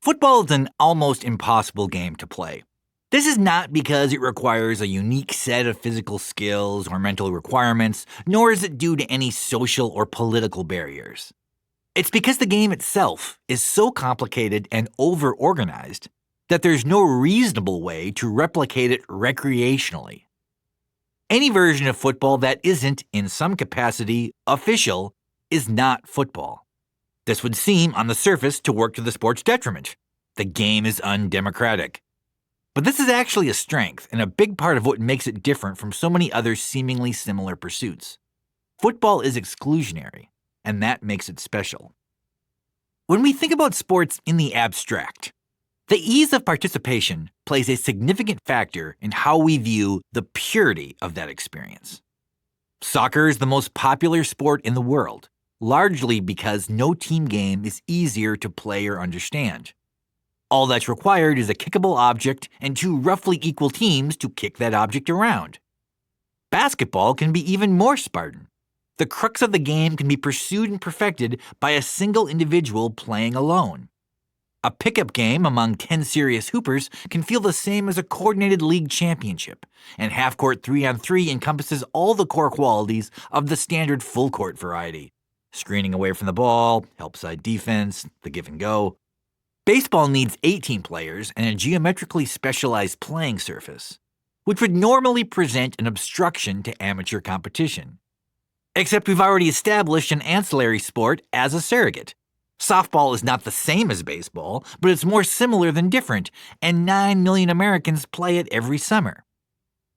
Football is an almost impossible game to play. This is not because it requires a unique set of physical skills or mental requirements, nor is it due to any social or political barriers. It's because the game itself is so complicated and over-organized that there's no reasonable way to replicate it recreationally. Any version of football that isn't, in some capacity, official is not football. This would seem, on the surface, to work to the sport's detriment. The game is undemocratic. But this is actually a strength and a big part of what makes it different from so many other seemingly similar pursuits. Football is exclusionary, and that makes it special. When we think about sports in the abstract, the ease of participation plays a significant factor in how we view the purity of that experience. Soccer is the most popular sport in the world, largely because no team game is easier to play or understand. All that's required is a kickable object and two roughly equal teams to kick that object around. Basketball can be even more Spartan. The crux of the game can be pursued and perfected by a single individual playing alone. A pickup game among 10 serious hoopers can feel the same as a coordinated league championship, and half-court 3-on-3 encompasses all the core qualities of the standard full-court variety. Screening away from the ball, help-side defense, the give and go. Baseball needs 18 players and a geometrically specialized playing surface, which would normally present an obstruction to amateur competition. Except we've already established an ancillary sport as a surrogate. Softball is not the same as baseball, but it's more similar than different, and 9 million Americans play it every summer.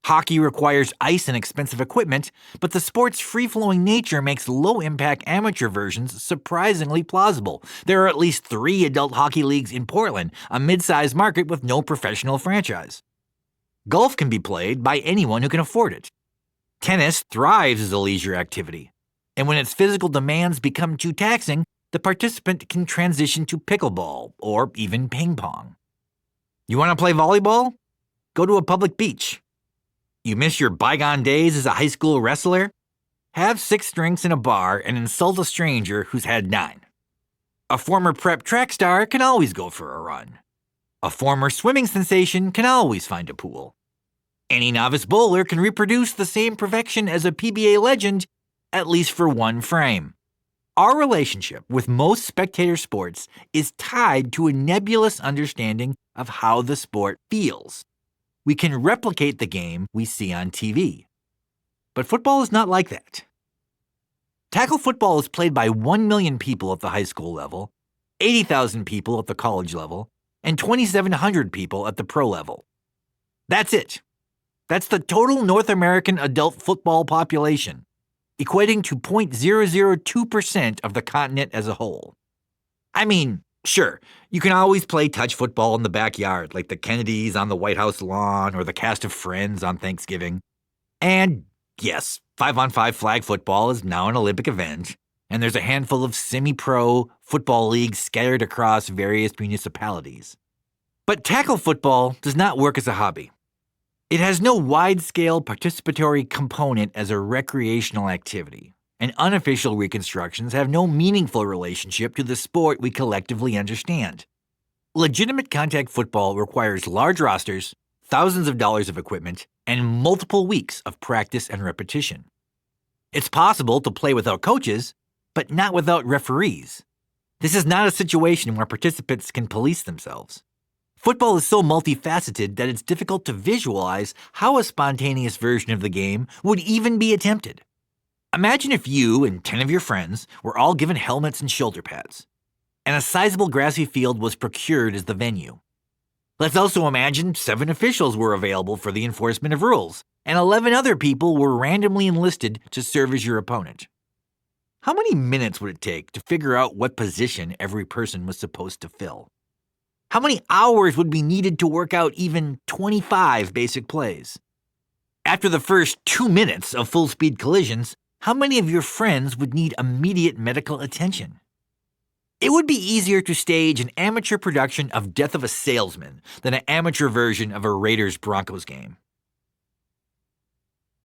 Hockey requires ice and expensive equipment, but the sport's free-flowing nature makes low-impact amateur versions surprisingly plausible. There are at least 3 adult hockey leagues in Portland, a mid-sized market with no professional franchise. Golf can be played by anyone who can afford it. Tennis thrives as a leisure activity, and when its physical demands become too taxing, the participant can transition to pickleball or even ping pong. You want to play volleyball? Go to a public beach. You miss your bygone days as a high school wrestler? Have 6 drinks in a bar and insult a stranger who's had 9. A former prep track star can always go for a run. A former swimming sensation can always find a pool. Any novice bowler can reproduce the same perfection as a PBA legend, at least for one frame. Our relationship with most spectator sports is tied to a nebulous understanding of how the sport feels. We can replicate the game we see on TV. But football is not like that. Tackle football is played by 1 million people at the high school level, 80,000 people at the college level, and 2,700 people at the pro level. That's it. That's the total North American adult football population, equating to 0.002% of the continent as a whole. I mean, sure, you can always play touch football in the backyard, like the Kennedys on the White House lawn or the cast of Friends on Thanksgiving. And yes, 5-on-5 flag football is now an Olympic event, and there's a handful of semi-pro football leagues scattered across various municipalities. But tackle football does not work as a hobby. It has no wide-scale participatory component as a recreational activity, and unofficial reconstructions have no meaningful relationship to the sport we collectively understand. Legitimate contact football requires large rosters, thousands of dollars of equipment, and multiple weeks of practice and repetition. It's possible to play without coaches, but not without referees. This is not a situation where participants can police themselves. Football is so multifaceted that it's difficult to visualize how a spontaneous version of the game would even be attempted. Imagine if you and 10 of your friends were all given helmets and shoulder pads, and a sizable grassy field was procured as the venue. Let's also imagine 7 officials were available for the enforcement of rules, and 11 other people were randomly enlisted to serve as your opponent. How many minutes would it take to figure out what position every person was supposed to fill? How many hours would be needed to work out even 25 basic plays? After the first 2 minutes of full-speed collisions, how many of your friends would need immediate medical attention? It would be easier to stage an amateur production of Death of a Salesman than an amateur version of a Raiders-Broncos game.